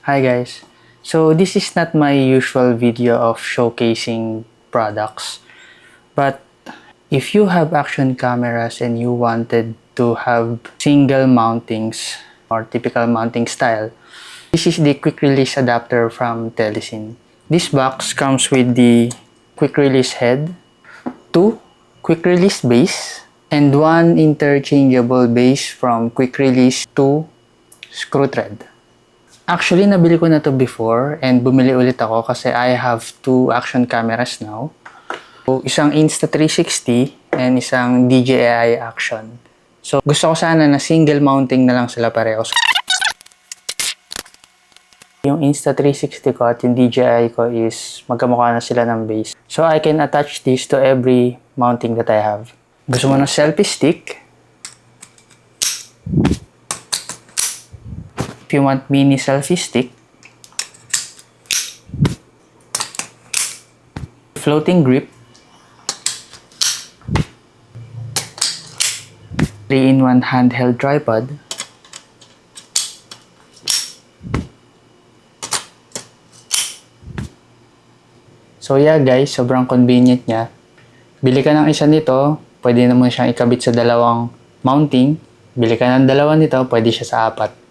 Hi guys. So this is not my usual video of showcasing products, but if you have action cameras and you wanted to have single mountings or typical mounting style, this is the quick release adapter from Telesin. This box comes with the quick release head, two quick release base, and one interchangeable base from quick release to screw thread. Actually, nabili ko na to before and bumili ulit ako kasi I have two action cameras now. So, isang Insta360 and isang DJI Action. So, gusto ko sana na single mounting na lang sila pareho. Yung Insta360 ko at yung DJI ko is magkamukha na sila ng base. So, I can attach this to every mounting that I have. Gusto mo ng selfie stick? If you want mini selfie stick, floating grip, 3-in-1 handheld tripod, so yeah guys, sobrang convenient niya. Bili ka ng isa nito, pwede naman siyang ikabit sa dalawang mounting. Bili ka ng dalawa nito, pwede siya sa apat.